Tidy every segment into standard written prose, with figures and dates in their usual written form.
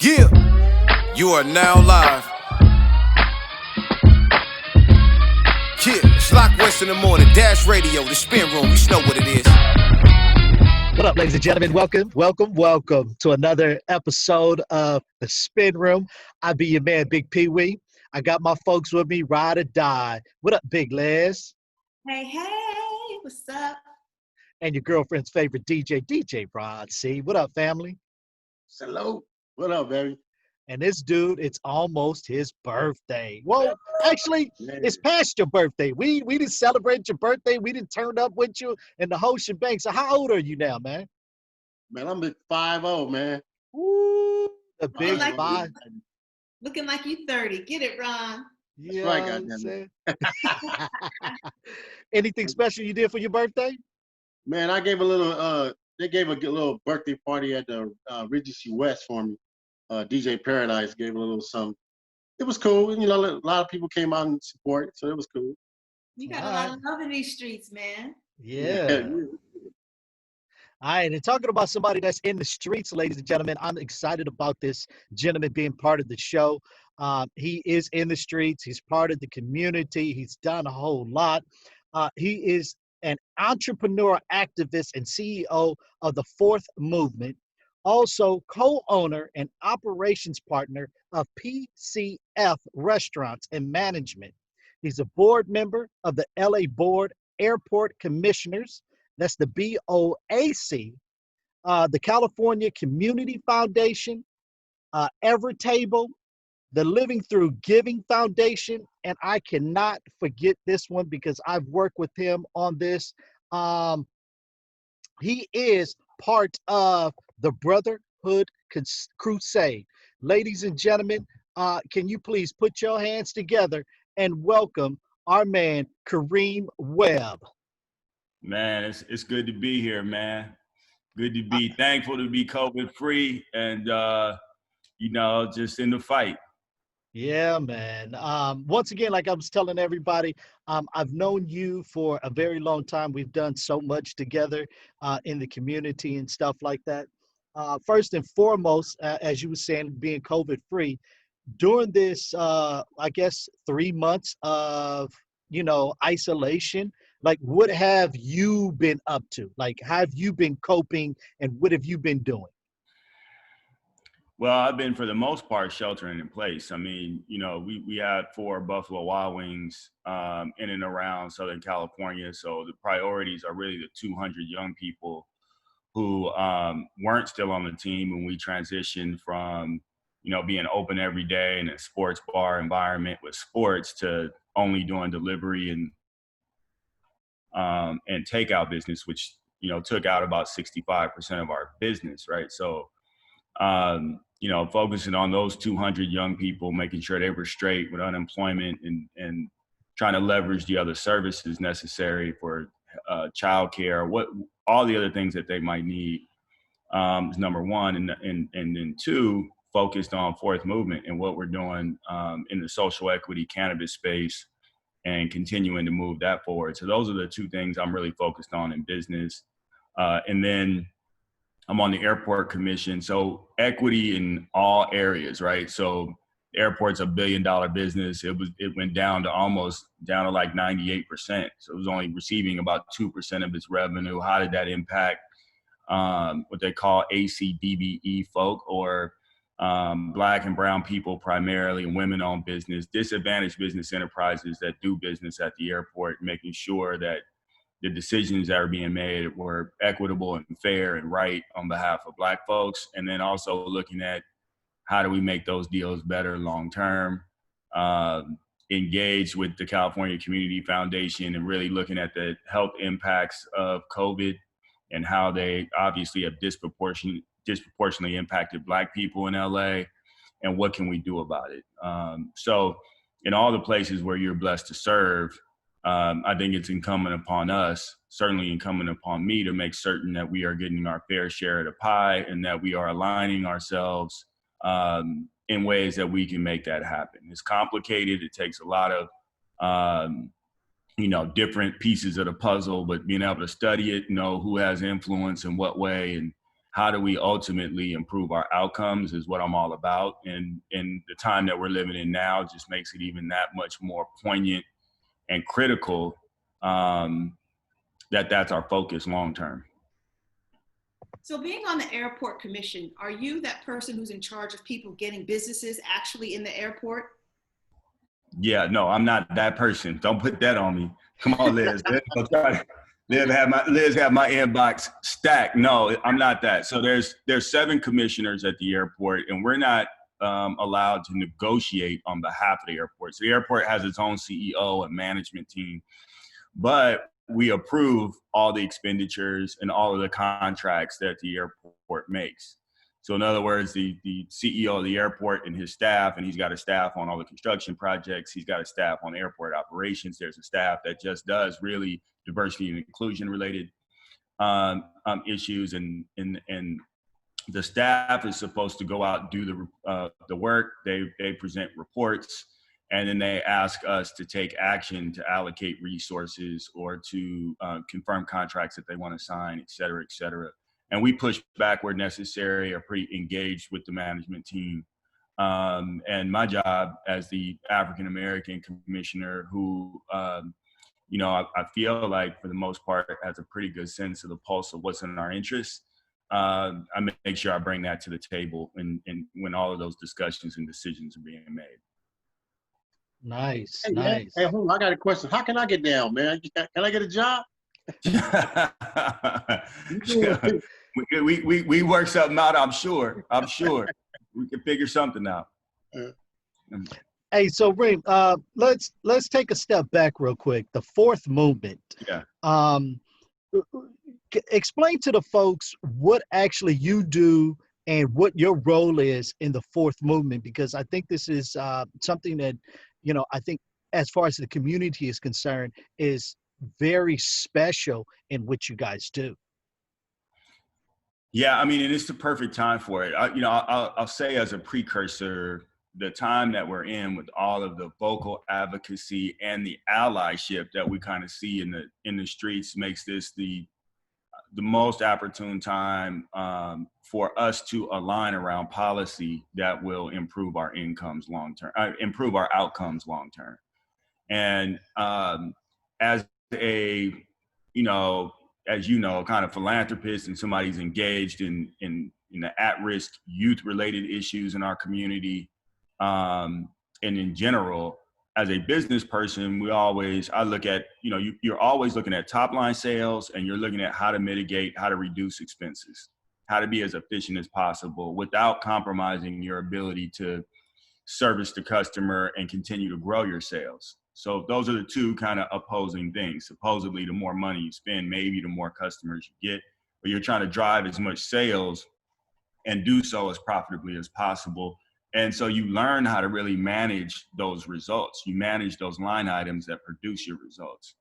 Yeah, you are now live. Yeah, Schlock West in the morning, Dash Radio, the spin room, you know what it is. What up, ladies and gentlemen? Welcome to another episode of The Spin Room. I be your man, Big Pee Wee. I got my folks with me, ride or die. What up, Big Les? Hey, what's up? And your girlfriend's favorite DJ Rod C. What up, family? Hello. What up, baby? And this dude, it's almost his birthday. Well, actually, it's past your birthday. We didn't celebrate your birthday. We didn't turn up with you and the whole shebang. So how old are you now, man? Man, I'm at 50, man. Woo, the big like five. Looking like you 30. Get it, Ron. That's right, goddamn it. Anything special you did for your birthday? Man, I gave a little, they gave a little birthday party at the Regency West for me. DJ Paradise gave a little something. It was cool. You know, a lot of people came out and support, so it was cool. You got a lot of love in these streets, man. Yeah. All right, and talking about somebody that's in the streets, ladies and gentlemen, I'm excited about this gentleman being part of the show. He is in the streets. He's part of the community. He's done a whole lot. He is an entrepreneurial activist and CEO of the Fourth Movement, also co-owner and operations partner of PCF Restaurants and Management. He's a board member of the LA Board Airport Commissioners. That's the BOAC, the California Community Foundation, Evertable, the Living Through Giving Foundation, and I cannot forget this one because I've worked with him on this. He is part of the Brotherhood Crusade. Ladies and gentlemen, can you please put your hands together and welcome our man, Karim Webb. Man, it's good to be here, man. Good to be thankful to be COVID free and, just in the fight. Yeah, man. Once again, like I was telling everybody, I've known you for a very long time. We've done so much together in the community and stuff like that. First and foremost, as you were saying, being COVID free, during this, 3 months of, isolation, like what have you been up to? Like, have you been coping and what have you been doing? Well, I've been, for the most part, sheltering in place. I mean, we had 4 Buffalo Wild Wings in and around Southern California. So the priorities are really the 200 young people who weren't still on the team when we transitioned from, being open every day in a sports bar environment with sports to only doing delivery and takeout business, which, took out about 65% of our business, right? So, focusing on those 200 young people, making sure they were straight with unemployment and trying to leverage the other services necessary for childcare, all the other things that they might need is number one. And then 2, focused on Fourth Movement and what we're doing in the social equity cannabis space and continuing to move that forward. So those are the 2 things I'm really focused on in business. And then I'm on the airport commission. So equity in all areas, right? So the airport's $1 billion business. It went down to like 98%. So it was only receiving about 2% of its revenue. How did that impact what they call ACDBE folk, or Black and brown people primarily, and women-owned business, disadvantaged business enterprises that do business at the airport, making sure that the decisions that are being made were equitable and fair and right on behalf of Black folks. And then also looking at how do we make those deals better long-term, engage with the California Community Foundation and really looking at the health impacts of COVID and how they obviously have disproportionately impacted Black people in LA, and what can we do about it? So in all the places where you're blessed to serve, I think it's incumbent upon us, certainly incumbent upon me, to make certain that we are getting our fair share of the pie and that we are aligning ourselves in ways that we can make that happen. It's complicated. It takes a lot of, different pieces of the puzzle, but being able to study it, know who has influence in what way, and how do we ultimately improve our outcomes is what I'm all about. And the time that we're living in now just makes it even that much more poignant and critical, that's our focus long term. So being on the airport commission, are you that person who's in charge of people getting businesses actually in the airport? Yeah, no, I'm not that person. Don't put that on me. Come on, Liz. Liz have my inbox stacked. No, I'm not that. So there's 7 commissioners at the airport, and we're not allowed to negotiate on behalf of the airport. So the airport has its own CEO and management team, but we approve all the expenditures and all of the contracts that the airport makes. So in other words, the CEO of the airport and his staff, and he's got a staff on all the construction projects. He's got a staff on airport operations. There's a staff that just does really diversity and inclusion related issues. And the staff is supposed to go out and do the work. They present reports, and then they ask us to take action to allocate resources or to confirm contracts that they want to sign, et cetera, et cetera. And we push back where necessary, are pretty engaged with the management team. And my job as the African-American commissioner who, I feel like for the most part has a pretty good sense of the pulse of what's in our interests. I make sure I bring that to the table and when all of those discussions and decisions are being made. Nice, Hey, nice. Hey, I got a question. How can I get down, man? Can I get a job? we work something out. I'm sure we can figure something out. Hey, so Reem, let's take a step back real quick. The 4th movement. Yeah. Explain to the folks what actually you do and what your role is in the 4th movement, because I think this is something that, I think as far as the community is concerned, is very special in what you guys do. Yeah, I mean, and it's the perfect time for it. I'll say as a precursor, the time that we're in with all of the vocal advocacy and the allyship that we kind of see in the streets makes this the most opportune time for us to align around policy that will improve our incomes long term, improve our outcomes long term. And as a, kind of philanthropist and somebody who's engaged in the at-risk youth-related issues in our community, and in general, as a business person, I look at, you're always looking at top line sales, and you're looking at how to mitigate, how to reduce expenses, how to be as efficient as possible without compromising your ability to service the customer and continue to grow your sales. So those are the two kind of opposing things. Supposedly, the more money you spend, maybe the more customers you get, but you're trying to drive as much sales and do so as profitably as possible. And so you learn how to really manage those results. You manage those line items that produce your results.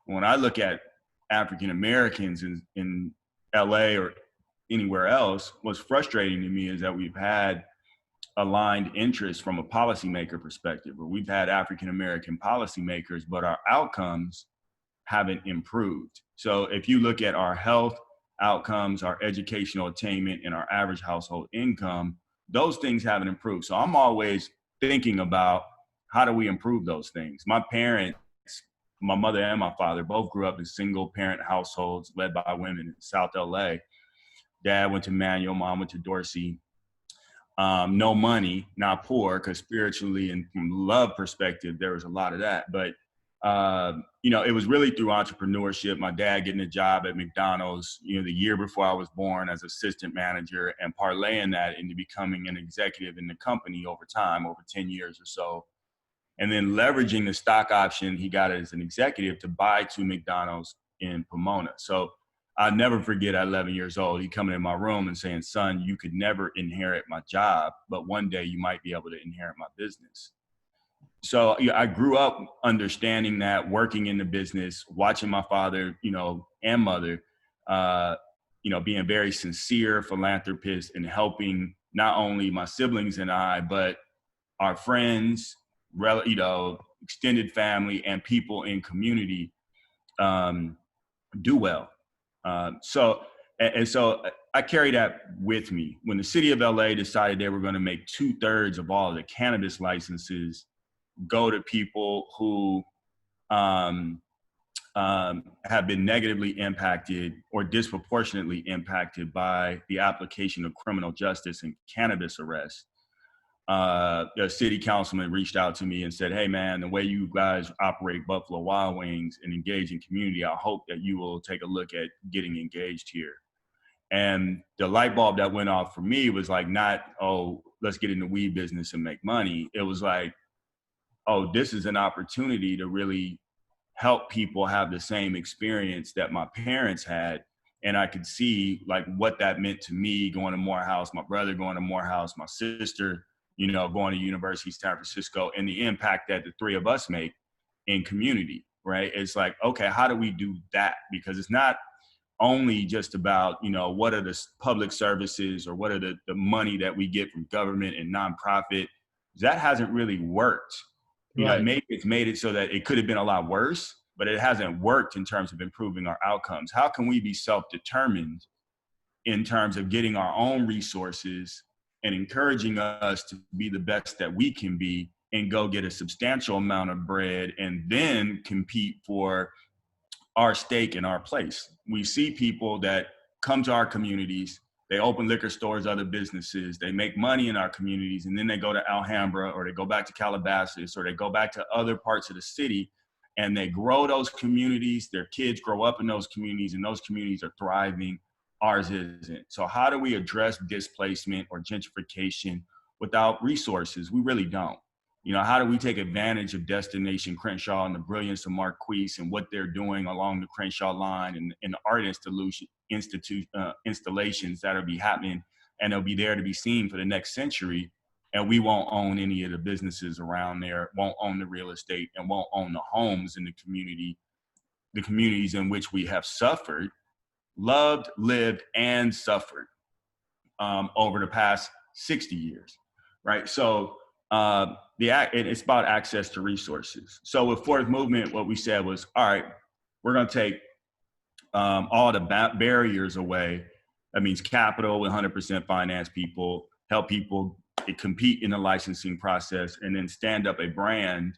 When I look at African Americans in LA or anywhere else, what's frustrating to me is that we've had aligned interests from a policymaker perspective, where we've had African-American policymakers, but our outcomes haven't improved. So if you look at our health outcomes, our educational attainment, and our average household income, those things haven't improved. So I'm always thinking about how do we improve those things? My parents, my mother and my father, both grew up in single parent households led by women in South LA. Dad went to Manual, mom went to Dorsey. No money, not poor, because spiritually and from love perspective, there was a lot of that. But, it was really through entrepreneurship, my dad getting a job at McDonald's, the year before I was born as assistant manager, and parlaying that into becoming an executive in the company over time, over 10 years or so. And then leveraging the stock option he got as an executive to buy 2 McDonald's in Pomona. So I'll never forget at 11 years old, he coming in my room and saying, son, you could never inherit my job, but one day you might be able to inherit my business. So I grew up understanding that, working in the business, watching my father, and mother, being very sincere philanthropists and helping not only my siblings and I, but our friends, extended family and people in community do well. So I carry that with me. When the city of LA decided they were going to make 2/3 of all of the cannabis licenses go to people who have been negatively impacted or disproportionately impacted by the application of criminal justice and cannabis arrests, a city councilman reached out to me and said, hey man, the way you guys operate Buffalo Wild Wings and engage in community, I hope that you will take a look at getting engaged here. And the light bulb that went off for me was like, not, oh, let's get in the weed business and make money. It was like, oh, this is an opportunity to really help people have the same experience that my parents had. And I could see like what that meant to me going to Morehouse, my brother going to Morehouse, my sister, you know, going to University of San Francisco, and the impact that the three of us make in community, right? It's like, okay, how do we do that? Because it's not only just about, you know, what are the public services or what are the money that we get from government and nonprofit. That hasn't really worked. You know, maybe it's made it so that it could have been a lot worse, but it hasn't worked in terms of improving our outcomes. How can we be self-determined in terms of getting our own resources and encouraging us to be the best that we can be and go get a substantial amount of bread and then compete for our stake in our place? We see people that come to our communities, they open liquor stores, other businesses, they make money in our communities, and then they go to Alhambra or they go back to Calabasas or they go back to other parts of the city and they grow those communities, their kids grow up in those communities and those communities are thriving. Ours isn't. So how do we address displacement or gentrification without resources? We really don't. You know, how do we take advantage of Destination Crenshaw and the brilliance of Marquise and what they're doing along the Crenshaw line and the art installations that'll be happening, and they'll be there to be seen for the next century, and we won't own any of the businesses around there, won't own the real estate, and won't own the homes in the communities in which we have suffered, loved, lived, and suffered over the past 60 years, right? So it's about access to resources. So with Fourth Movement, what we said was, all right, we're going to take all the barriers away. That means capital, 100% finance people, help people compete in the licensing process, and then stand up a brand,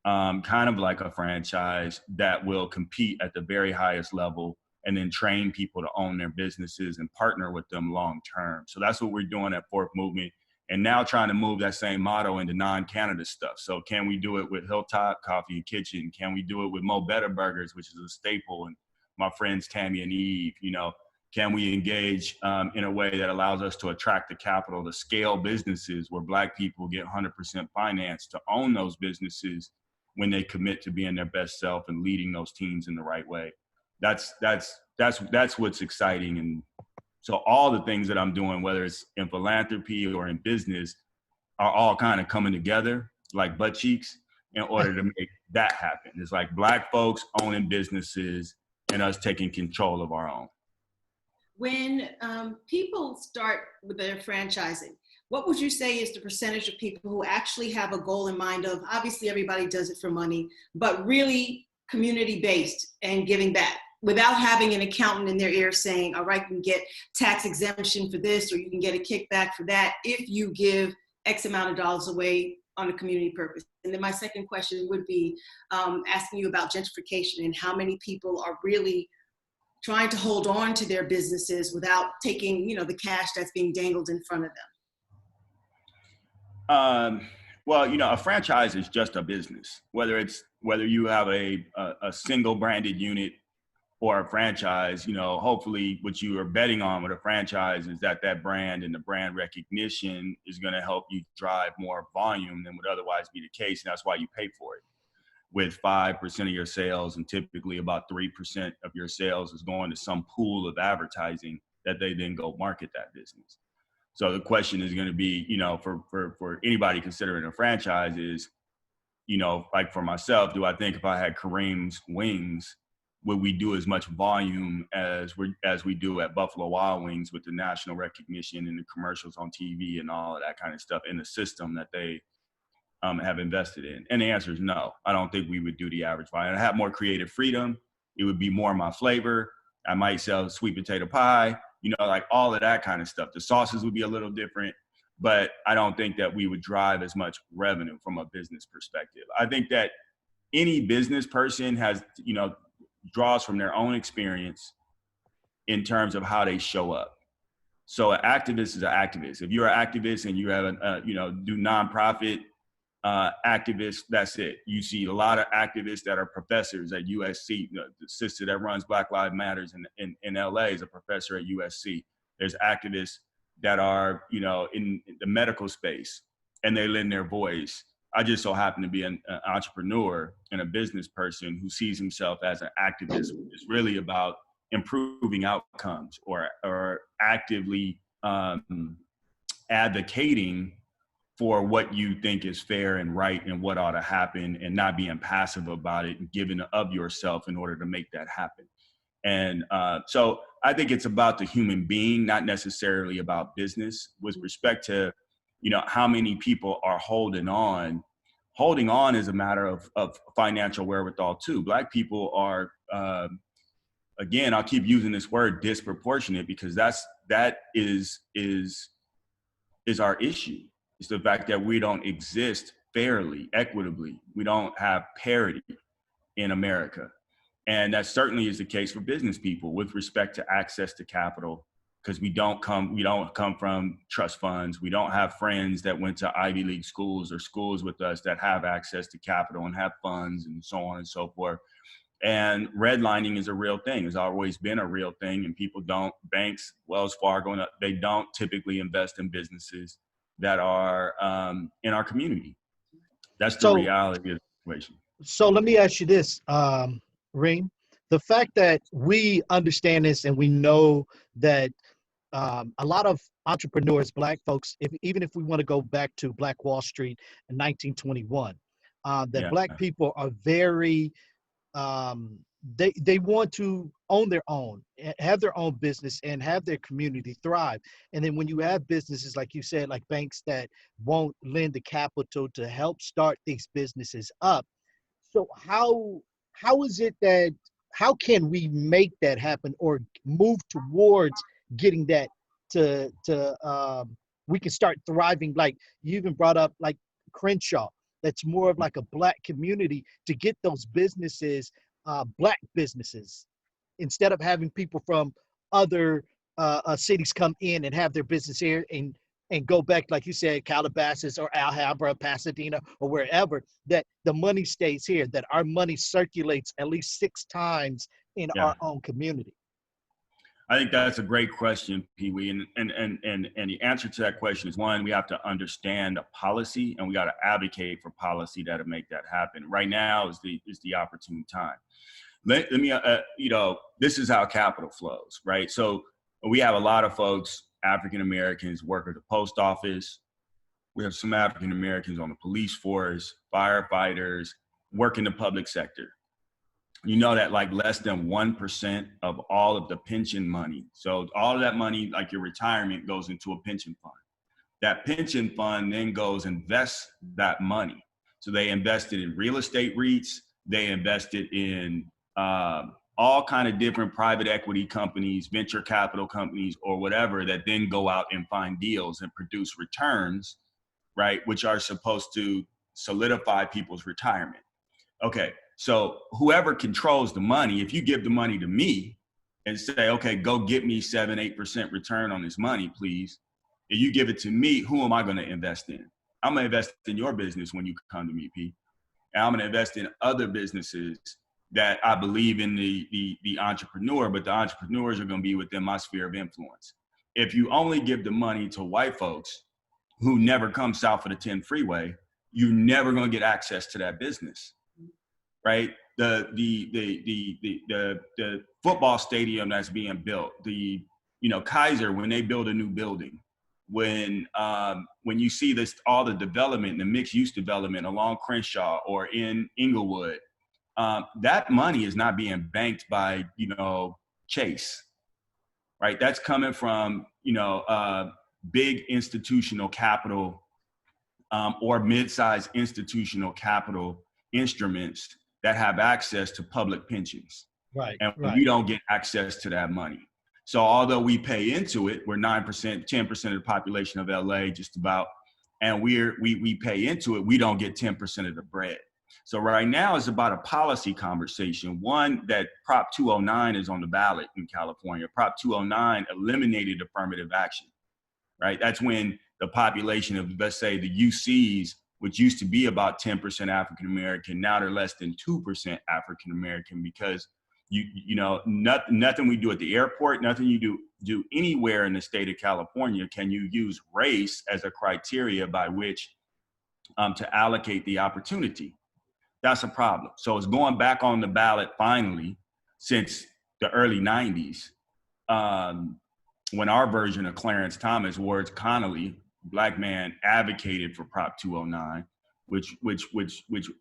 kind of like a franchise that will compete at the very highest level, and then train people to own their businesses and partner with them long term. So that's what we're doing at Fourth Movement. And now trying to move that same motto into non-cannabis stuff. So can we do it with Hilltop Coffee and Kitchen? Can we do it with Mo Better Burgers, which is a staple, and my friends Tammy and Eve? You know, can we engage in a way that allows us to attract the capital to scale businesses where Black people get 100% finance to own those businesses when they commit to being their best self and leading those teams in the right way? That's what's exciting. And so all the things that I'm doing, whether it's in philanthropy or in business, are all kind of coming together like butt cheeks in order to make that happen. It's like Black folks owning businesses and us taking control of our own. When people start with their franchising, what would you say is the percentage of people who actually have a goal in mind of, obviously everybody does it for money, but really community-based and giving back, without having an accountant in their ear saying, all right, you can get tax exemption for this, or you can get a kickback for that if you give X amount of dollars away on a community purpose? And then my second question would be asking you about gentrification and how many people are really trying to hold on to their businesses without taking, you know, the cash that's being dangled in front of them. Well, you know, a franchise is just a business, whether you have a single branded unit or a franchise. You know, hopefully what you are betting on with a franchise is that brand and the brand recognition is going to help you drive more volume than would otherwise be the case. And that's why you pay for it. With 5% of your sales, and typically about 3% of your sales is going to some pool of advertising that they then go market that business. So the question is going to be, you know, for anybody considering a franchise is, you know, like for myself, do I think if I had Karim's Wings, would we do as much volume as we do at Buffalo Wild Wings with the national recognition and the commercials on TV and all of that kind of stuff in the system that they have invested in? And the answer is no. I don't think we would do the average volume. I have more creative freedom. It would be more my flavor. I might sell sweet potato pie. like all of that kind of stuff. The sauces would be a little different, but I don't think that we would drive as much revenue from a business perspective. I think that any business person has, draws from their own experience in terms of how they show up. So an activist is an activist. If you're an activist and you have do nonprofit activists, that's it. You see a lot of activists that are professors at USC. The sister that runs Black Lives Matters in LA is a professor at USC. There's activists that are, in the medical space, and they lend their voice. I just so happen to be an entrepreneur and a business person who sees himself as an activist. It's really about improving outcomes or actively advocating for what you think is fair and right and what ought to happen, and not being passive about it and giving of yourself in order to make that happen. And so I think it's about the human being, not necessarily about business. With respect to, how many people are holding on is a matter of financial wherewithal too. Black people are, again, I'll keep using this word disproportionate, because that is our issue. It's the fact that we don't exist fairly, equitably. We don't have parity in America. And that certainly is the case for business people with respect to access to capital, because we don't come from trust funds. We don't have friends that went to Ivy League schools or schools with us that have access to capital and have funds and so on and so forth. And redlining is a real thing. It's always been a real thing. And banks, Wells Fargo, they don't typically invest in businesses that are in our community. That's the reality of the situation. So let me ask you this, Reem. The fact that we understand this and we know that a lot of entrepreneurs, Black folks, even if we want to go back to Black Wall Street in 1921, Black people are very, they want to own their own, have their own business, and have their community thrive. And then when you have businesses, like you said, like banks that won't lend the capital to help start these businesses up. So how is it that, how can we make that happen or move towards getting that to we can start thriving? Like you even brought up like Crenshaw, that's more of like a Black community, to get those businesses, Black businesses, instead of having people from other cities come in and have their business here and go back, like you said, Calabasas or Alhambra, Pasadena, or wherever, that the money stays here, that our money circulates at least 6 times in our own community. I think that's a great question, Pee Wee. And the answer to that question is, one, we have to understand the policy, and we got to advocate for policy that'll make that happen. Right now is the opportune time. Let me, this is how capital flows, right? So we have a lot of folks, African Americans, work at the post office. We have some African Americans on the police force, firefighters, work in the public sector. You know that like less than 1% of all of the pension money, so all of that money, like your retirement, goes into a pension fund. That pension fund then goes invests that money. So they invested in real estate REITs. They invested in all kind of different private equity companies, venture capital companies, or whatever, that then go out and find deals and produce returns, right? Which are supposed to solidify people's retirement. Okay, so whoever controls the money, if you give the money to me and say, okay, go get me 7-8% return on this money, please. If you give it to me, who am I going to invest in? I'm going to invest in your business when you come to me, P. And I'm going to invest in other businesses that I believe in the entrepreneur, but the entrepreneurs are going to be within my sphere of influence. If you only give the money to white folks who never come south of the 10 freeway, you're never going to get access to that business, right? The football stadium that's being built, Kaiser, when they build a new building, when you see this, all the development, the mixed use development along Crenshaw or in Inglewood, that money is not being banked by, Chase, right? That's coming from, big institutional capital or mid-sized institutional capital instruments that have access to public pensions. Right. And we don't get access to that money. So although we pay into it, we're 9%, 10% of the population of LA, just about, and we pay into it, we don't get 10% of the bread. So right now it's about a policy conversation. One, that Prop 209 is on the ballot in California. Prop 209 eliminated affirmative action, right? That's when the population of, let's say, the UCs, which used to be about 10% African-American, now they're less than 2% African-American, because nothing we do at the airport, nothing you do anywhere in the state of California can you use race as a criteria by which to allocate the opportunity. That's a problem. So it's going back on the ballot finally since the early 90s, when our version of Clarence Thomas, Ward Connolly, Black man, advocated for Prop 209, which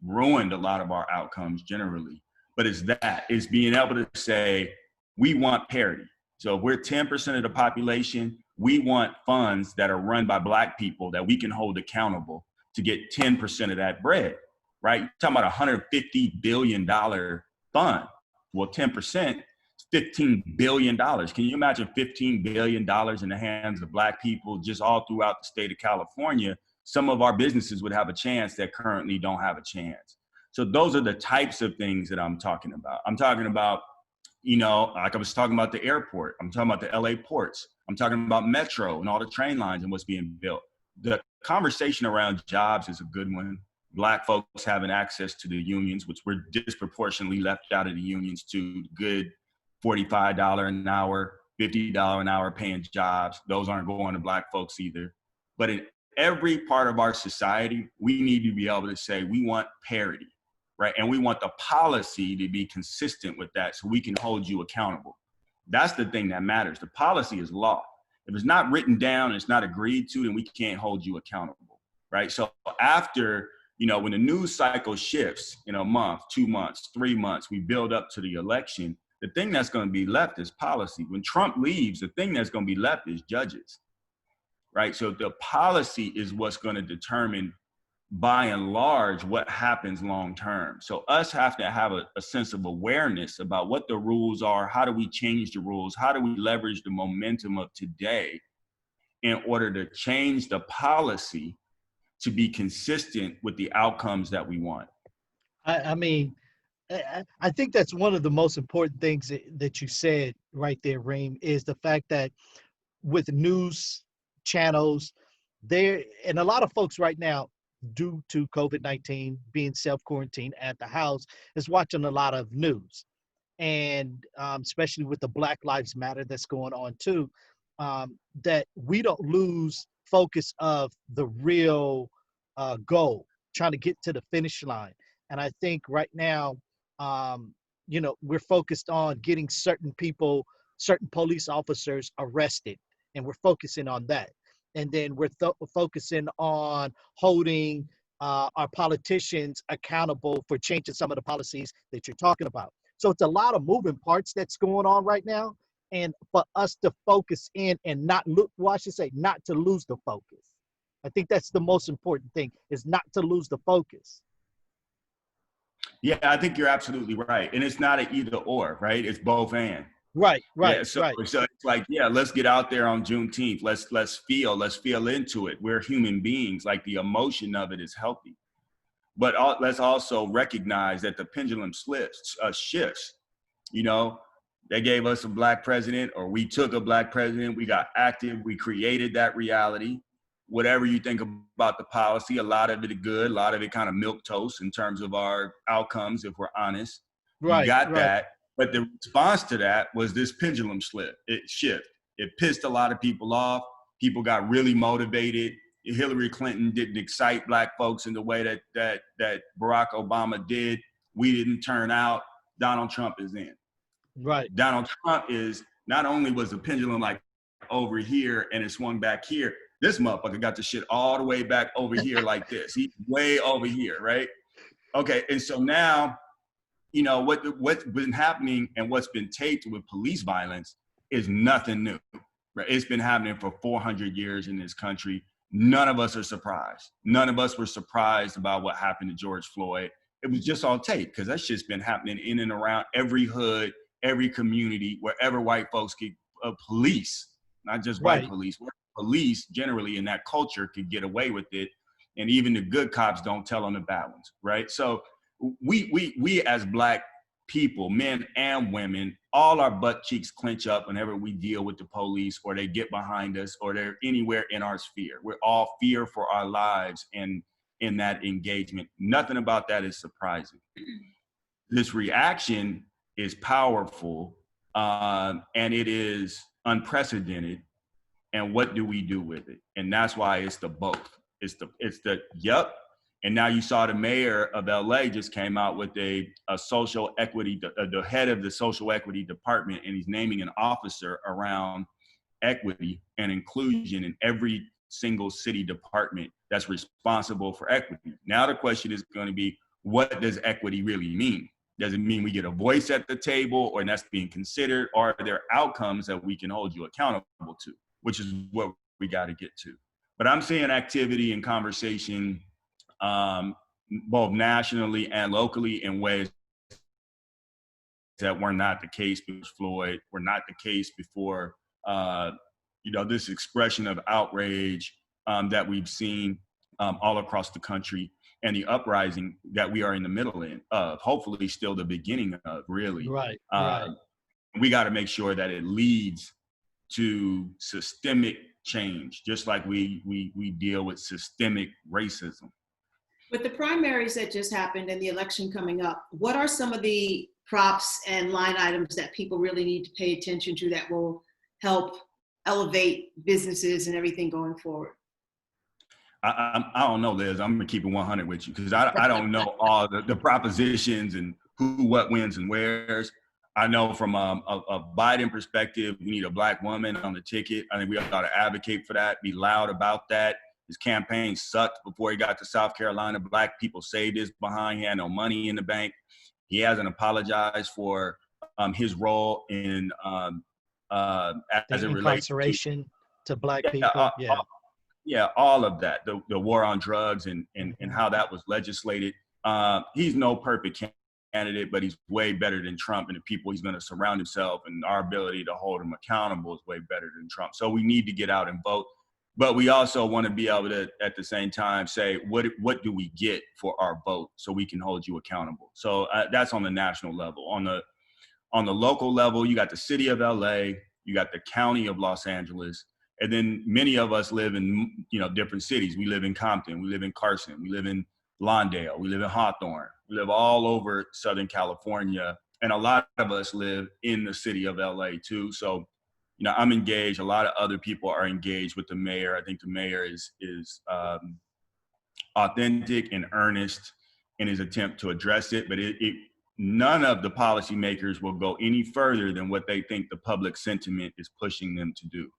ruined a lot of our outcomes generally. But it's being able to say, we want parity. So if we're 10% of the population, we want funds that are run by Black people that we can hold accountable to get 10% of that bread, right? You're talking about $150 billion fund. Well, 10%, $15 billion. Can you imagine $15 billion in the hands of Black people just all throughout the state of California? Some of our businesses would have a chance that currently don't have a chance. So those are the types of things that I'm talking about. I'm talking about, like I was talking about the airport. I'm talking about the LA ports. I'm talking about Metro and all the train lines and what's being built. The conversation around jobs is a good one. Black folks having access to the unions, which we're disproportionately left out of the unions, to good $45 an hour, $50 an hour paying jobs. Those aren't going to Black folks either. But in every part of our society, we need to be able to say we want parity, right? And we want the policy to be consistent with that so we can hold you accountable. That's the thing that matters. The policy is law. If it's not written down, it's not agreed to, then we can't hold you accountable, right? So after, when the news cycle shifts in a month, 2 months, 3 months, we build up to the election, the thing that's going to be left is policy. When Trump leaves, the thing that's going to be left is judges, right? So the policy is what's going to determine, by and large, what happens long term. So us have to have a sense of awareness about what the rules are. How do we change the rules? How do we leverage the momentum of today in order to change the policy to be consistent with the outcomes that we want? I mean, I think that's one of the most important things that you said right there, Reem, is the fact that with news channels, and a lot of folks right now, due to COVID-19 being self-quarantined at the house, is watching a lot of news. And especially with the Black Lives Matter that's going on too, that we don't lose focus of the real goal, trying to get to the finish line. And I think right now, we're focused on getting certain people, certain police officers arrested, and we're focusing on that. And then we're focusing on holding our politicians accountable for changing some of the policies that you're talking about. So it's a lot of moving parts that's going on right now. And for us to focus in and not to lose the focus. I think that's the most important thing, is not to lose the focus. Yeah, I think you're absolutely right. And it's not an either or, right? It's both and. Right. Yeah, so it's like, let's get out there on Juneteenth. Let's feel into it. We're human beings. Like, the emotion of it is healthy. But let's also recognize that the pendulum shifts. They gave us a Black president, or we took a Black president. We got active. We created that reality. Whatever you think about the policy, a lot of it is good. A lot of it kind of milquetoast in terms of our outcomes, if we're honest. Right. You got that. But the response to that was this pendulum shift. It pissed a lot of people off. People got really motivated. Hillary Clinton didn't excite Black folks in the way that Barack Obama did. We didn't turn out. Donald Trump is in. Right. Donald Trump is, not only was the pendulum like over here and it swung back here, this motherfucker got the shit all the way back over here like this. He's way over here, right? Okay, and so now, what's been happening and what's been taped with police violence is nothing new, right? It's been happening for 400 years in this country. None of us are surprised. None of us were surprised about what happened to George Floyd. It was just on tape, because that shit's been happening in and around every hood, every community, wherever white folks get police, not just white police, where police generally in that culture could get away with it. And even the good cops don't tell on the bad ones, right? So we as Black people, men and women, all our butt cheeks clench up whenever we deal with the police or they get behind us or they're anywhere in our sphere. We're all fear for our lives and in that engagement. Nothing about that is surprising. This reaction is powerful, and it is unprecedented. And what do we do with it? And that's why it's the both. It's the yup. And now you saw the mayor of LA just came out with a social equity, the head of the social equity department, and he's naming an officer around equity and inclusion in every single city department that's responsible for equity. Now the question is going to be, what does equity really mean? Does it mean we get a voice at the table or that's being considered, or are there outcomes that we can hold you accountable to, which is what we got to get to. But I'm seeing activity and conversation both nationally and locally in ways that were not the case before Floyd, were not the case before, this expression of outrage that we've seen all across the country, and the uprising that we are in the middle of, hopefully still the beginning of, really. Right. We got to make sure that it leads to systemic change, just like we deal with systemic racism. With the primaries that just happened and the election coming up, what are some of the props and line items that people really need to pay attention to that will help elevate businesses and everything going forward? I don't know, Liz. I'm gonna keep it 100 with you because I don't know all the propositions and who, what, wins, and wheres. I know from a Biden perspective, we need a Black woman on the ticket. I think we ought to advocate for that, be loud about that. His campaign sucked before he got to South Carolina. Black people saved his behind. He had no money in the bank. He hasn't apologized for his role in as it relates incarceration to Black people. All of that. The war on drugs and how that was legislated. He's no perfect candidate, but he's way better than Trump, and the people he's going to surround himself and our ability to hold him accountable is way better than Trump. So we need to get out and vote. But we also want to be able to, at the same time, say, what do we get for our vote so we can hold you accountable? So that's on the national level. On the local level, you got the city of LA, you got the county of Los Angeles, and then many of us live in different cities. We live in Compton, we live in Carson, we live in Lawndale, we live in Hawthorne, we live all over Southern California, and a lot of us live in the city of LA too. So I'm engaged. A lot of other people are engaged with the mayor. I think the mayor is authentic and earnest in his attempt to address it. But none of the policymakers will go any further than what they think the public sentiment is pushing them to do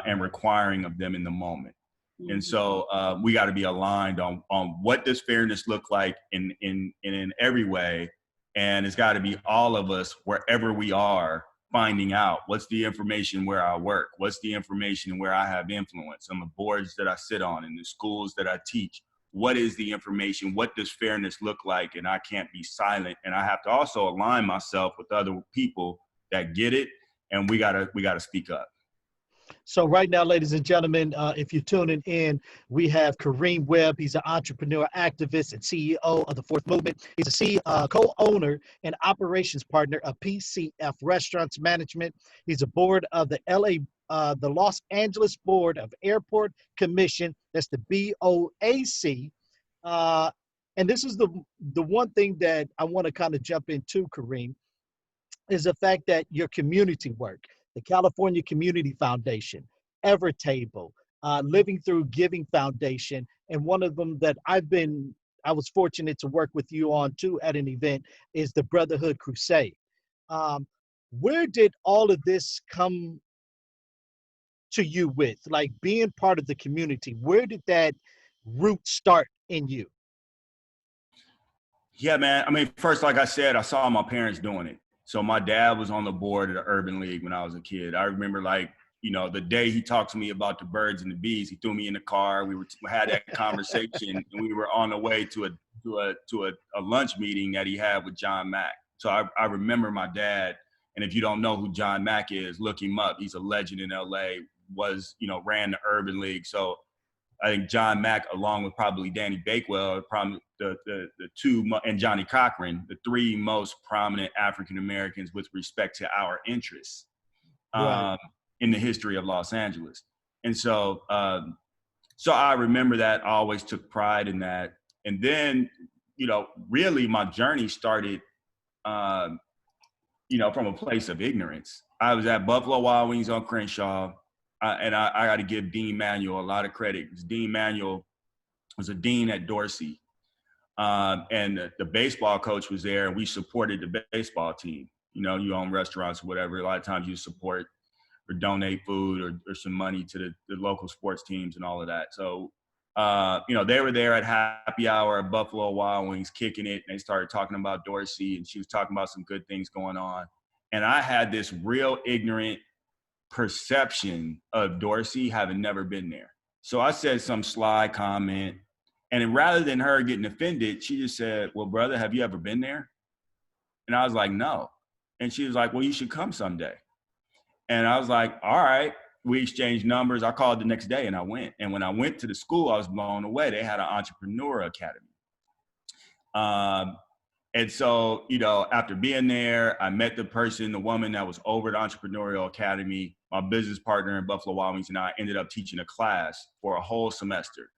and requiring of them in the moment. Mm-hmm. And so we got to be aligned on what does fairness look like in every way. And it's got to be all of us, wherever we are, finding out what's the information where I work, what's the information where I have influence, on the boards that I sit on, in the schools that I teach. What is the information? What does fairness look like? And I can't be silent. And I have to also align myself with other people that get it. And we gotta speak up. So right now, ladies and gentlemen, if you're tuning in, we have Karim Webb. He's an entrepreneurial activist and CEO of the Fourth Movement. He's a co-owner and operations partner of PCF Restaurants Management. He's a board of the Los Angeles Board of Airport Commission. That's the BOAC. And this is the one thing that I want to kind of jump into, Karim, is the fact that your community work, the California Community Foundation, Evertable, Living Through Giving Foundation, and one of them that I was fortunate to work with you on too at an event is the Brotherhood Crusade. Where did all of this come to you with, like being part of the community? Where did that root start in you? Yeah, man. I mean, first, like I said, I saw my parents doing it. So my dad was on the board of the Urban League when I was a kid. I remember the day he talked to me about the birds and the bees, he threw me in the car. We had that conversation and we were on the way to a lunch meeting that he had with John Mack. So I remember my dad And if you don't know who John Mack is, look him up. He's a legend in LA, ran the Urban League. So I think John Mack, along with probably Danny Bakewell, are probably the two, and Johnny Cochran, the three most prominent African-Americans with respect to our interests in the history of Los Angeles. And so, so I remember that. I always took pride in that. And then, really my journey started, from a place of ignorance. I was at Buffalo Wild Wings on Crenshaw. And I got to give Dean Manuel a lot of credit. Dean Manuel was a dean at Dorsey. And the baseball coach was there, and we supported the baseball team. You own restaurants or whatever. A lot of times you support or donate food or some money to the local sports teams and all of that. So, they were there at happy hour at Buffalo Wild Wings kicking it. And they started talking about Dorsey, and she was talking about some good things going on. And I had this real ignorant perception of Dorsey, having never been there. So I said some sly comment, and rather than her getting offended, she just said, "Well, brother, have you ever been there?" And I was like, "No." And she was like, "Well, you should come someday." And I was like, "All right." We exchanged numbers. I called the next day and I went. And when I went to the school, I was blown away. They had an Entrepreneurial Academy. And so, after being there, I met the woman that was over the Entrepreneurial Academy. My business partner in Buffalo Wild Wings and I ended up teaching a class for a whole semester.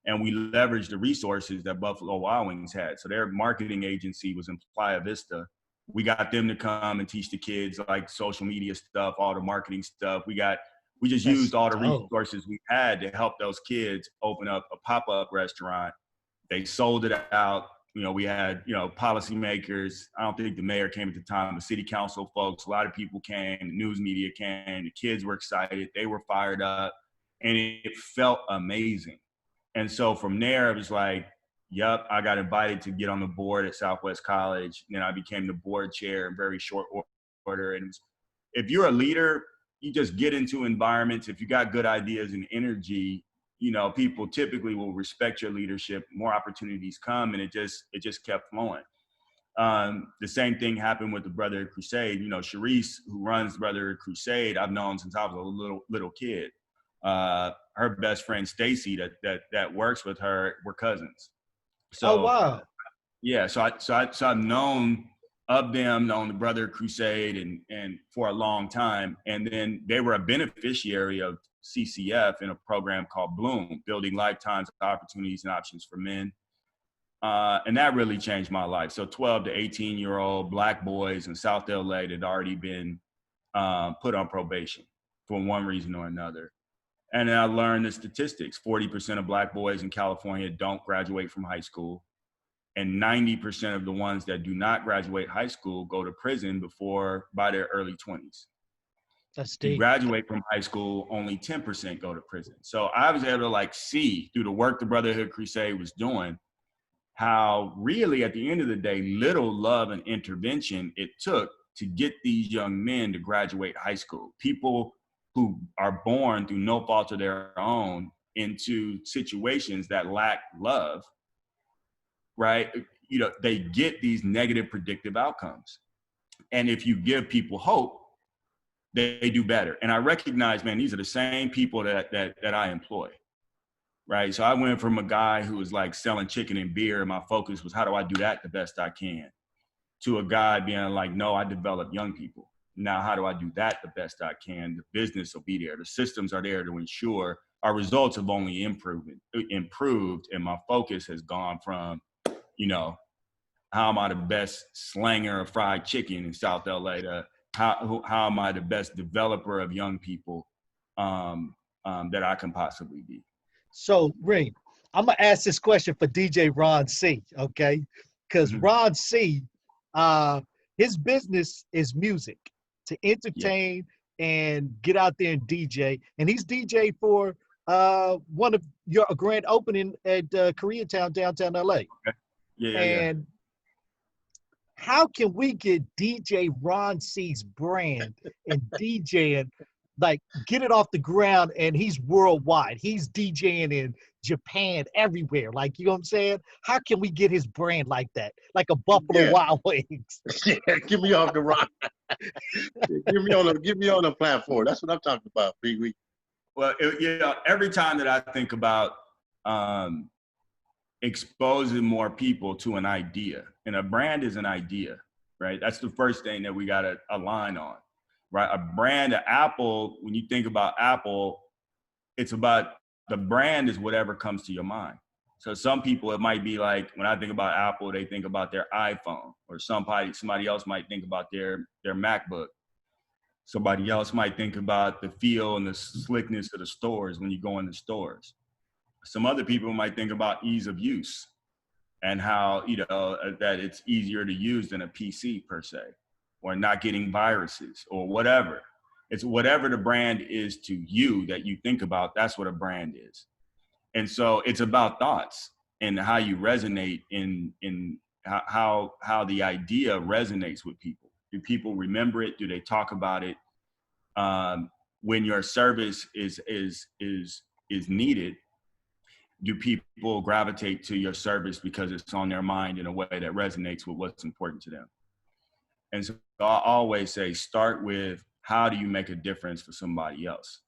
And we leveraged the resources that Buffalo Wild Wings had. So their marketing agency was in Playa Vista. We got them to come and teach the kids like social media stuff, all the marketing stuff. We just used all the resources we had to help those kids open up a pop-up restaurant. They sold it out. We had, policymakers. I don't think the mayor came at the time, but city council folks, a lot of people came, the news media came, the kids were excited, they were fired up, and it felt amazing. And so from there, it was like, yep, I got invited to get on the board at Southwest College. And then I became the board chair in very short order. And if you're a leader, you just get into environments. If you got good ideas and energy, people typically will respect your leadership, more opportunities come, and it just kept flowing. The same thing happened with the Brotherhood Crusade. Sharice, who runs Brotherhood Crusade, I've known since I was a little kid. Her best friend, Stacy, that works with her, we're cousins. So, oh, wow. Yeah. So I've known of them, known the Brotherhood Crusade and for a long time. And then they were a beneficiary of CCF in a program called Bloom, Building Lifetimes of Opportunities and Options for Men. And that really changed my life. So 12 to 18-year-old Black boys in South LA that had already been put on probation for one reason or another. And then I learned the statistics. 40% of Black boys in California don't graduate from high school. And 90% of the ones that do not graduate high school go to prison by their early 20s. That's To deep. graduate from high school, only 10% go to prison. So I was able to see through the work the Brotherhood Crusade was doing, how really at the end of the day, little love and intervention it took to get these young men to graduate high school. People who are born through no fault of their own into situations that lack love, right? They get these negative predictive outcomes. And if you give people hope, they do better. And I recognize, man, these are the same people that I employ, right? So I went from a guy who was like selling chicken and beer, and my focus was how do I do that the best I can, to a guy being like, no, I develop young people. Now, how do I do that the best I can? The business will be there. The systems are there to ensure our results have only improved, and my focus has gone from, how am I the best slanger of fried chicken in South LA to how am I the best developer of young people that I can possibly be. So, Reem, I'm going to ask this question for DJ Ron C., okay? Because Ron C., his business is music, to entertain and get out there and DJ. And he's DJ for one of your grand opening at Koreatown, downtown LA. Okay. Yeah. How can we get DJ Ron C's brand and DJing like get it off the ground, and he's worldwide. He's DJing in Japan, everywhere. Like, you know what I'm saying? How can we get his brand like that? Like a Buffalo Yeah. Wild Wings. Yeah, get me off the rock. Give me on the platform. That's what I'm talking about, Big Week. Well, every time that I think about exposing more people to an idea, and a brand is an idea, right? That's the first thing that we got to align on, right? A brand, Apple, when you think about Apple, it's about the brand is whatever comes to your mind. So some people, it might be like, when I think about Apple, they think about their iPhone, or somebody else might think about their MacBook. Somebody else might think about the feel and the slickness of the stores when you go in the stores. Some other people might think about ease of use and how, that it's easier to use than a PC per se, or not getting viruses or whatever. It's whatever the brand is to you that you think about, that's what a brand is. And so it's about thoughts and how you resonate in how the idea resonates with people. Do people remember it? Do they talk about it? When your service is needed, do people gravitate to your service because it's on their mind in a way that resonates with what's important to them? And so I always say, start with, how do you make a difference for somebody else?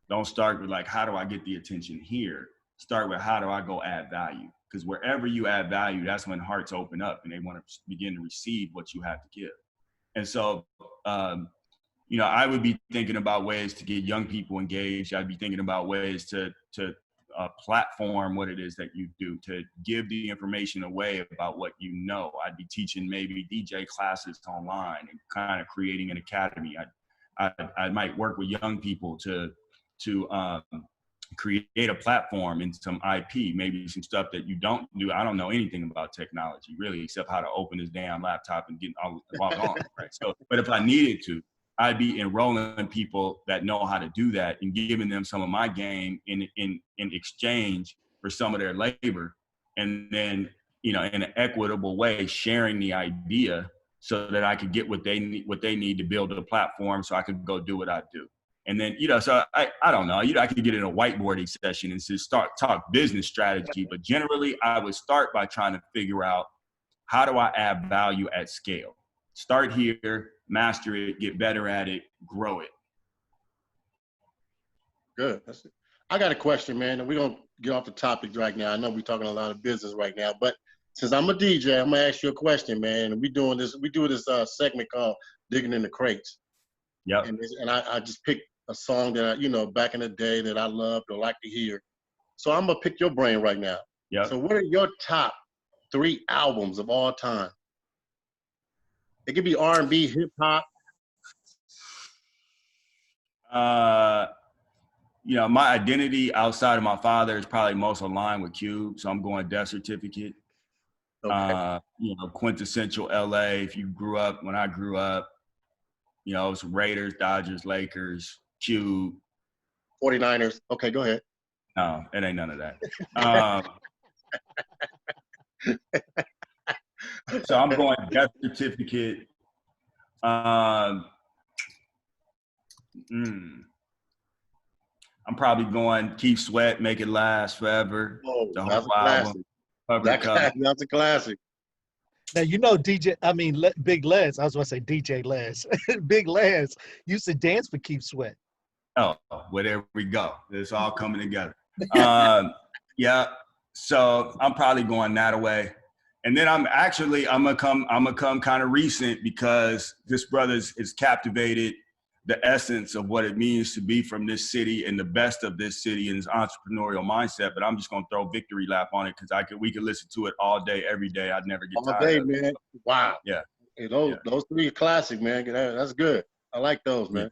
Don't start with like, how do I get the attention here? Start with, how do I go add value? Because wherever you add value, that's when hearts open up and they want to begin to receive what you have to give. And so, I would be thinking about ways to get young people engaged. I'd be thinking about ways to platform what it is that you do, to give the information away about what you know. I'd be teaching maybe DJ classes online and kind of creating an academy. I might work with young people to create a platform and some IP, maybe some stuff that you don't do. I don't know anything about technology really, except how to open this damn laptop and get all on, right? So, but if I needed to, I'd be enrolling people that know how to do that and giving them some of my game in exchange for some of their labor. And then, in an equitable way, sharing the idea so that I could get what they need to build a platform so I could go do what I do. And then, so I don't know, I could get in a whiteboarding session and just talk business strategy. But generally, I would start by trying to figure out, how do I add value at scale? Start here, master it, get better at it, grow it. Good. That's it. I got a question, man, and we're going to get off the topic right now. I know we're talking a lot of business right now, but since I'm a DJ, I'm going to ask you a question, man. And we do this segment called Digging in the Crates. Yep. And I just picked a song that, back in the day that I loved or like to hear. So I'm going to pick your brain right now. Yep. So what are your top 3 albums of all time? It could be R&B, hip hop. My identity outside of my father is probably most aligned with Cube. So I'm going Death Certificate. Okay. Quintessential LA. If you grew up, when I grew up, it's Raiders, Dodgers, Lakers, Cube. 49ers. Okay, go ahead. No, it ain't none of that. So I'm going Death Certificate. I'm probably going Keith Sweat, Make It Last Forever. Oh, the that's whole a album. That's a classic. Now, Big Les, I was going to say DJ Les. Big Les used to dance for Keith Sweat. Oh, well, there we go. It's all coming together. Yeah. So I'm probably going that way. And then I'm gonna come kind of recent, because this brother is captivated the essence of what it means to be from this city and the best of this city and his entrepreneurial mindset. But I'm just gonna throw Victory Lap on it, because we could listen to it all day, every day. I'd never get tired of it. Man. Wow. Yeah. Hey, those 3 are classic, man. That's good. I like those, man.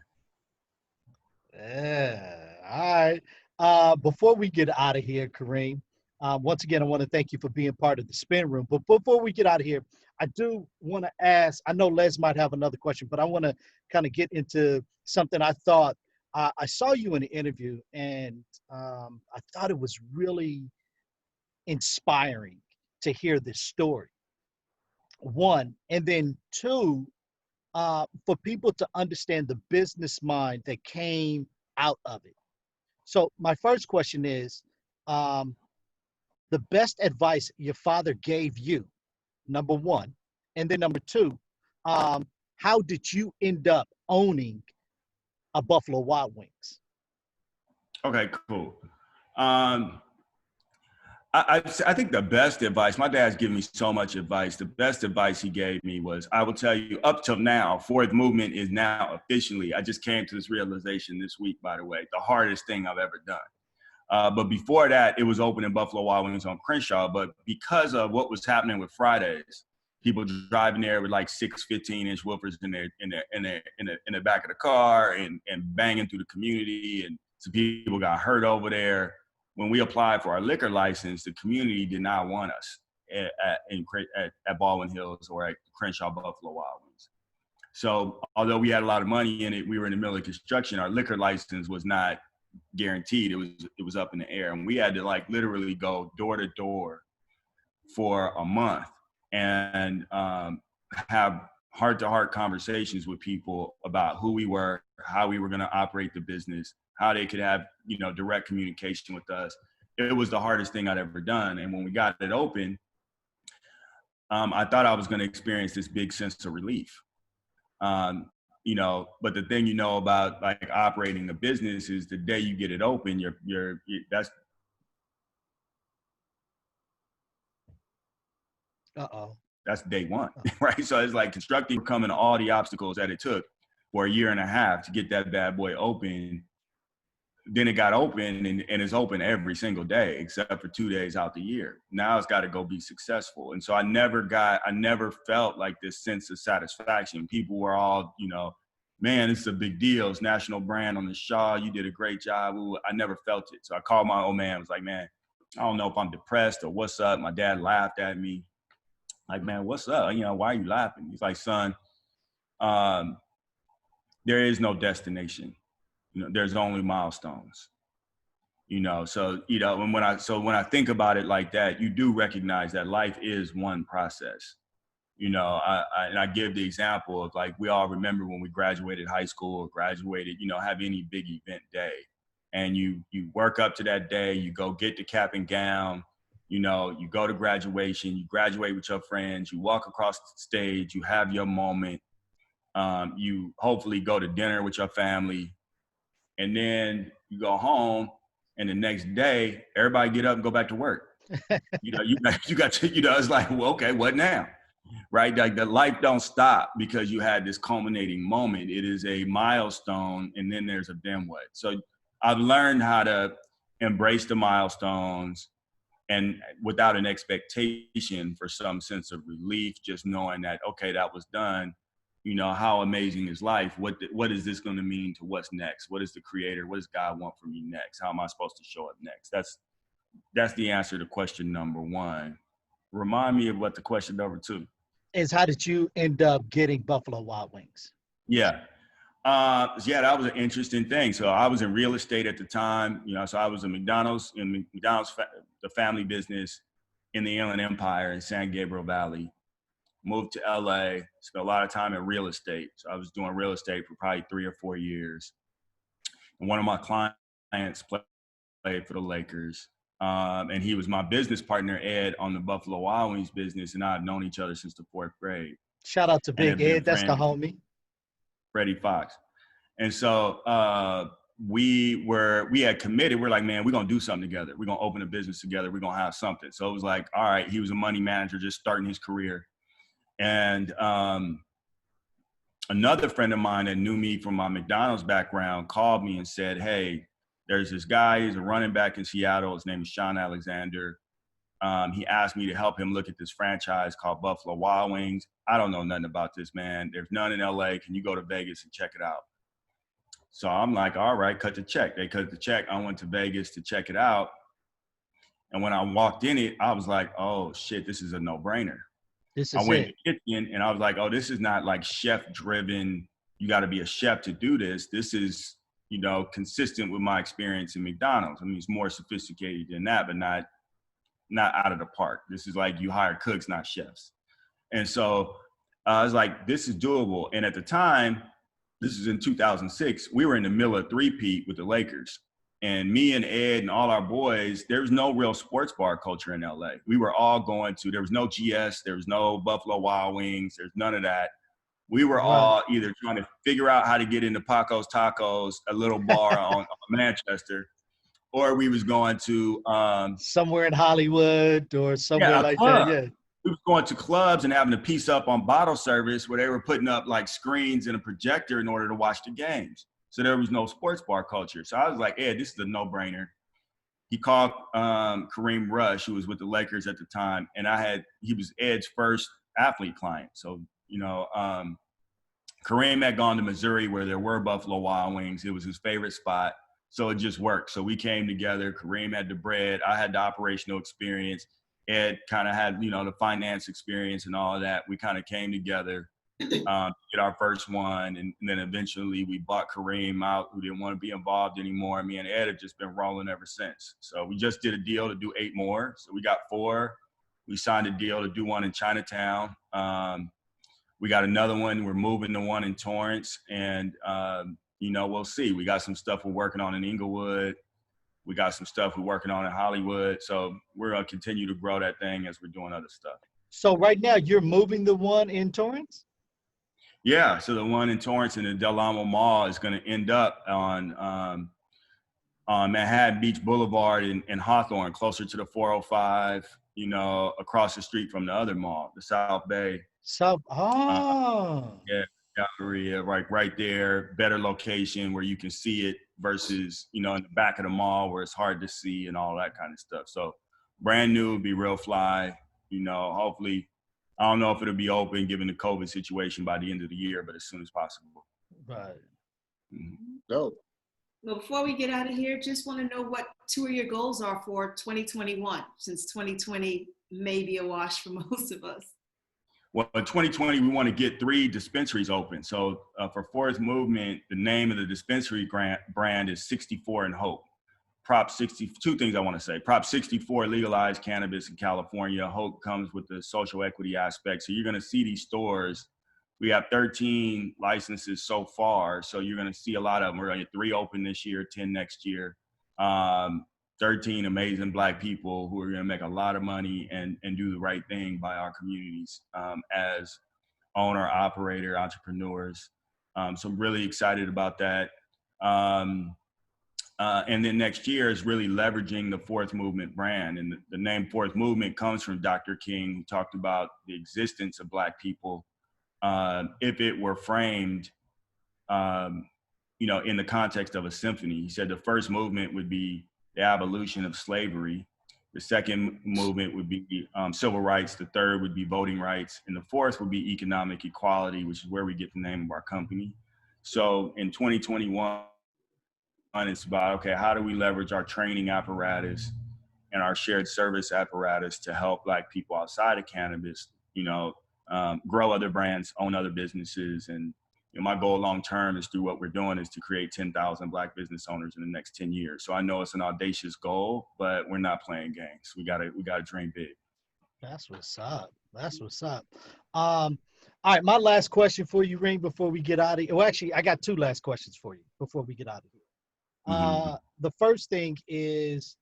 Yeah. All right. Before we get out of here, Karim, once again, I want to thank you for being part of the Spin Room. But before we get out of here, I do want to ask, I know Les might have another question, but I want to kind of get into something I thought. I saw you in an interview, and I thought it was really inspiring to hear this story. 1, and then 2, for people to understand the business mind that came out of it. So my first question is, the best advice your father gave you, number one, and then number two, how did you end up owning a Buffalo Wild Wings? Okay, cool. I think the best advice, my dad's given me so much advice. The best advice he gave me was, I will tell you, up till now, Fourth Movement is now officially, I just came to this realization this week, by the way, the hardest thing I've ever done. But before that, it was open in Buffalo Wild Wings on Crenshaw. But because of what was happening with Fridays, people driving there with like 6 15-inch woofers in the back of the car and banging through the community, and some people got hurt over there. When we applied for our liquor license, the community did not want us at Baldwin Hills or at Crenshaw Buffalo Wild Wings. So although we had a lot of money in it, we were in the middle of construction. Our liquor license was not guaranteed. It was up in the air, and we had to like literally go door to door for a month and have heart-to-heart conversations with people about who we were, how we were going to operate the business, how they could have, direct communication with us. It was the hardest thing I'd ever done. And when we got it open, I thought I was going to experience this big sense of relief. But the thing about like operating a business is the day you get it open, that's. That's day one, right? So it's like constructing, overcoming all the obstacles that it took for a year and a half to get that bad boy open. Then it got open and it's open every single day except for 2 days out the year. Now it's got to go be successful. And so I never felt like this sense of satisfaction. People were all, man, it's a big deal. It's national brand on the Shaw. You did a great job. Ooh, I never felt it. So I called my old man. I was like, man, I don't know if I'm depressed or what's up. My dad laughed at me. Like, man, what's up? Why are you laughing? He's like, son, there is no destination. There's only milestones. So and when I think about it like that, you do recognize that life is one process. And I give the example of like, we all remember when we graduated high school or graduated, have any big event day, and you work up to that day, you go get the cap and gown. You go to graduation, you graduate with your friends, you walk across the stage, you have your moment, you hopefully go to dinner with your family, and then you go home, and the next day, everybody get up and go back to work. You got to, it's like, well, okay, what now? Right? Like the life don't stop because you had this culminating moment. It is a milestone, and then there's a then what. So I've learned how to embrace the milestones, and without an expectation for some sense of relief, just knowing that, okay, that was done. How amazing is life? What is this going to mean to what's next? What is the creator? What does God want from me next? How am I supposed to show up next? That's the answer to question number one. Remind me of what the question number two is. How did you end up getting Buffalo Wild Wings? Yeah. That was an interesting thing. So I was in real estate at the time, so I was in McDonald's, the family business in the Inland Empire in San Gabriel Valley. Moved to LA, spent a lot of time in real estate. So I was doing real estate for probably 3 or 4 years. And one of my clients played for the Lakers. And he was my business partner, Ed, on the Buffalo Wild Wings business. And I've known each other since the 4th grade. Shout out to Big Ed, that's the homie. Freddie Fox. And so we had committed. We're like, man, we're going to do something together. We're going to open a business together. We're going to have something. So it was like, all right, he was a money manager just starting his career. And another friend of mine that knew me from my McDonald's background called me and said, hey, there's this guy, he's a running back in Seattle. His name is Sean Alexander. He asked me to help him look at this franchise called Buffalo Wild Wings. I don't know nothing about this, man. There's none in LA. Can you go to Vegas and check it out? So I'm like, all right, cut the check. They cut the check. I went to Vegas to check it out. And when I walked in it, I was like, oh shit, this is a no-brainer. I went to the kitchen and I was like, oh, this is not like chef driven. You got to be a chef to do this. This is, consistent with my experience in McDonald's. I mean, it's more sophisticated than that, but not out of the park. This is like you hire cooks, not chefs. And so I was like, this is doable. And at the time, this is in 2006, we were in the middle of three-peat with the Lakers. And me and Ed and all our boys, there was no real sports bar culture in LA. We were all going to, there was no GS, there was no Buffalo Wild Wings, there's none of that. We were all either trying to figure out how to get into Paco's Tacos, a little bar on Manchester, or we was going to somewhere in Hollywood or somewhere like club. that. Yeah. We was going to clubs and having to piece up on bottle service where they were putting up like screens and a projector in order to watch the games. So there was no sports bar culture. So I was like, Ed, this is a no-brainer. He called Kareem Rush, who was with the Lakers at the time, and he was Ed's first athlete client. So, you know, Kareem had gone to Missouri where there were Buffalo Wild Wings. It was his favorite spot. So it just worked. So we came together. Kareem had the bread. I had the operational experience. Ed kind of had, you know, the finance experience and all of that. We kind of came together to get our first one. And then eventually we bought Kareem out, who didn't want to be involved anymore. Me and Ed have just been rolling ever since. So we just did a deal to do 8 more. So we got 4. We signed a deal to do one in Chinatown. We got another one. We're moving to one in Torrance. And, you know, we'll see. We got some stuff we're working on in Inglewood. We got some stuff we're working on in Hollywood. So we're going to continue to grow that thing as we're doing other stuff. So right now you're moving the one in Torrance? Yeah. So the one in Torrance in the Del Amo Mall is going to end up on Manhattan Beach Boulevard in Hawthorne, closer to the 405, you know, across the street from the other mall, the South Bay. Yeah. Galleria, right there, better location where you can see it versus, you know, in the back of the mall where it's hard to see and all that kind of stuff. So brand new would be real fly, you know, hopefully, I don't know if it'll be open given the COVID situation by the end of the year, but as soon as possible. Right. Dope. Well, before we get out of here, just want to know what 2 of your goals are for 2021, since 2020 may be a wash for most of us. Well, in 2020, we want to get 3 dispensaries open. So for 4thMVMT, the name of the dispensary brand is 64 and Hope. Prop 62 things I want to say. Prop 64 legalized cannabis in California. Hope comes with the social equity aspect. So you're going to see these stores. We have 13 licenses so far. So you're going to see a lot of them. We're going to get 3 open this year, 10 next year. 13 amazing Black people who are going to make a lot of money and do the right thing by our communities as owner, operator, entrepreneurs. So I'm really excited about that. And then next year is really leveraging the 4thMVMT brand. And the name 4thMVMT comes from Dr. King, who talked about the existence of Black people if it were framed, you know, in the context of a symphony. He said the first movement would be the abolition of slavery. The second movement would be civil rights. The third would be voting rights. And the fourth would be economic equality, which is where we get the name of our company. So in 2021, it's about, okay, how do we leverage our training apparatus and our shared service apparatus to help Black people outside of cannabis, you know, grow other brands, own other businesses. And you know, my goal long-term is through what we're doing is to create 10,000 Black business owners in the next 10 years. So I know it's an audacious goal, but we're not playing games. We gotta dream big. That's what's up. That's what's up. All right, my last question for you, Ring, before we get out of here. Well, actually, I got 2 last questions for you before we get out of here. The first thing is,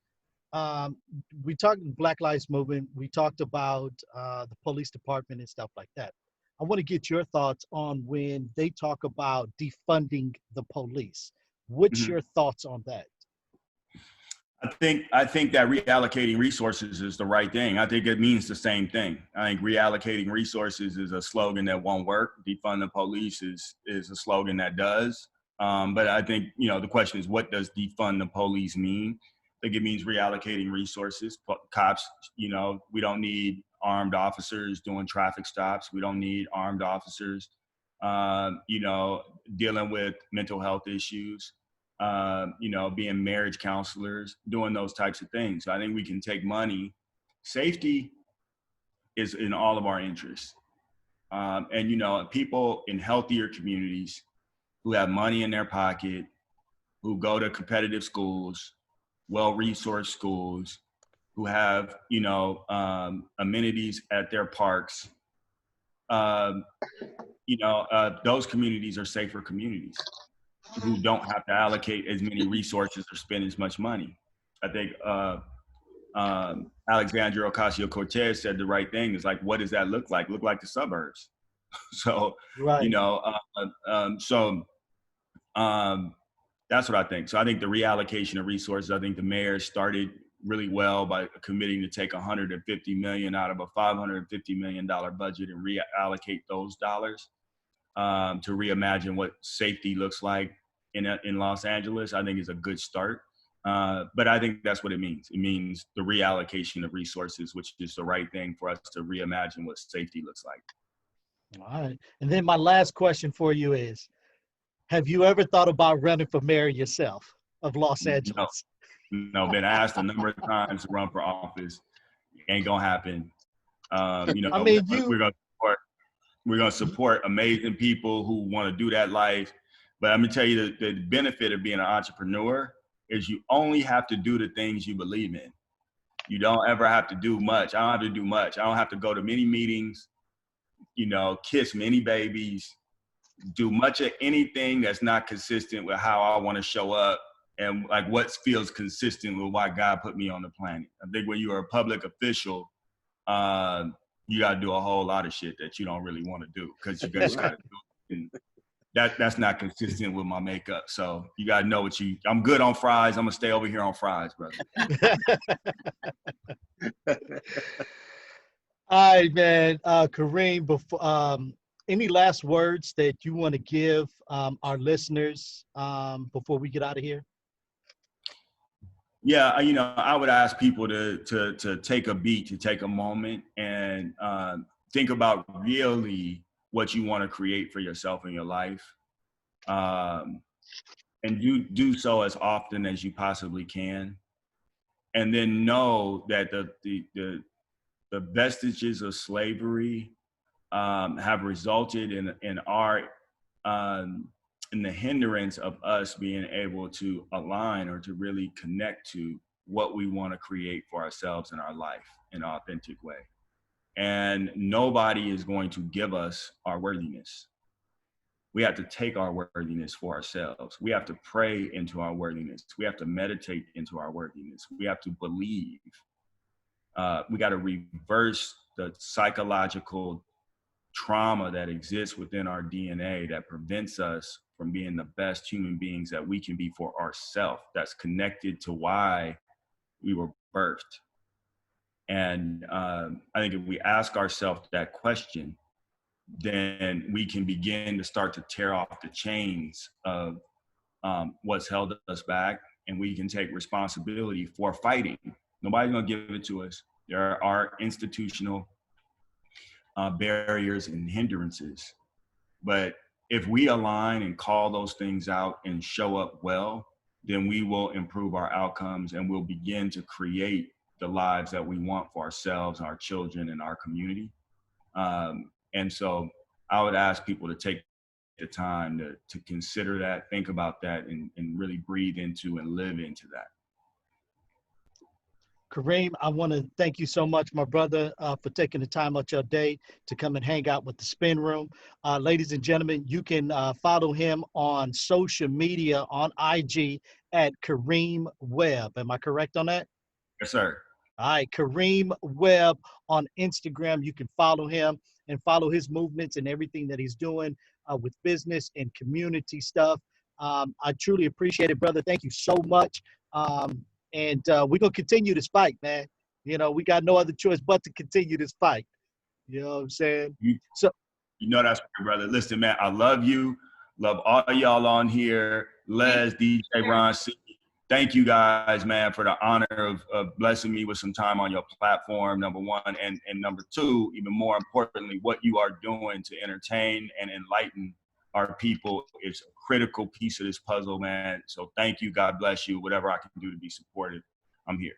we talked Black Lives Movement. We talked about the police department and stuff like that. I want to get your thoughts on when they talk about defunding the police. What's your thoughts on that? I think that reallocating resources is the right thing. I think it means the same thing. I think reallocating resources is a slogan that won't work. Defund the police is a slogan that does. But I think, you know, the question is, what does defund the police mean? I think it means reallocating resources. Cops, you know, we don't need armed officers doing traffic stops. We don't need armed officers, you know, dealing with mental health issues, you know, being marriage counselors, doing those types of things. So I think we can take money. Safety is in all of our interests. And, you know, people in healthier communities who have money in their pocket, who go to competitive schools, well-resourced schools, who have, you know, amenities at their parks, those communities are safer communities who don't have to allocate as many resources or spend as much money. I think Alexandria Ocasio-Cortez said the right thing. Is like, what does that look like? Look like the suburbs. So, Right. That's what I think. So I think the reallocation of resources, I think the mayor started really well by committing to take $150 million out of a $550 million budget and reallocate those dollars to reimagine what safety looks like in Los Angeles. I think is a good start. But I think that's what it means. It means the reallocation of resources, which is the right thing for us to reimagine what safety looks like. All right. And then my last question for you is, have you ever thought about running for mayor yourself of Los Angeles? No, been asked a number of times to run for office. Ain't gonna happen. We're gonna support amazing people who want to do that life. But I'm gonna tell you the benefit of being an entrepreneur is you only have to do the things you believe in. You don't ever have to do much. I don't have to do much. I don't have to go to many meetings, kiss many babies, do much of anything that's not consistent with how I want to show up and like what feels consistent with why God put me on the planet. I think when you're a public official, you got to do a whole lot of shit that you don't really want to do because you guys got to do it. And that's not consistent with my makeup. So you got to know I'm good on fries. I'm going to stay over here on fries, brother. All right, man. Karim, before, any last words that you want to give our listeners before we get out of here? Yeah, I would ask people to take a beat, to take a moment and think about really what you want to create for yourself in your life. And do so as often as you possibly can. And then know that the vestiges of slavery have resulted in the hindrance of us being able to align or to really connect to what we want to create for ourselves in our life in an authentic way. And nobody is going to give us our worthiness. We have to take our worthiness for ourselves. We have to pray into our worthiness. We have to meditate into our worthiness. We have to believe. We got to reverse the psychological trauma that exists within our DNA that prevents us from being the best human beings that we can be for ourselves. That's connected to why we were birthed. And I think if we ask ourselves that question, then we can begin to start to tear off the chains of what's held us back, and we can take responsibility for fighting. Nobody's gonna give it to us. There are institutional barriers and hindrances, but if we align and call those things out and show up well, then we will improve our outcomes and we'll begin to create the lives that we want for ourselves, our children, and our community. And so I would ask people to take the time to consider that, think about that, and really breathe into and live into that. Karim, I want to thank you so much, my brother, for taking the time out your day to come and hang out with the Spin Room. Ladies and gentlemen, you can follow him on social media on IG at Karim Webb. Am I correct on that? Yes, sir. All right, Karim Webb on Instagram. You can follow him and follow his movements and everything that he's doing with business and community stuff. I truly appreciate it, brother. Thank you so much. And we're going to continue this fight, man. We got no other choice but to continue this fight. You know what I'm saying? That's right, brother. Listen, man, I love you. Love all y'all on here. Les, DJ Ron C. Thank you guys, man, for the honor of blessing me with some time on your platform, number one. And number two, even more importantly, what you are doing to entertain and enlighten our people is a critical piece of this puzzle, man. So thank you. God bless you. Whatever I can do to be supportive, I'm here.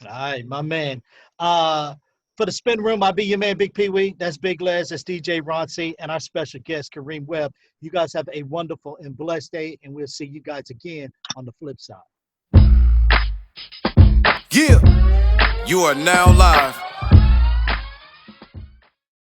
All right, my man. For the Spin Room, I'll be your man, Big Pee Wee. That's Big Les. That's DJ Ron C. And our special guest, Karim Webb. You guys have a wonderful and blessed day, and we'll see you guys again on the flip side. Yeah, you are now live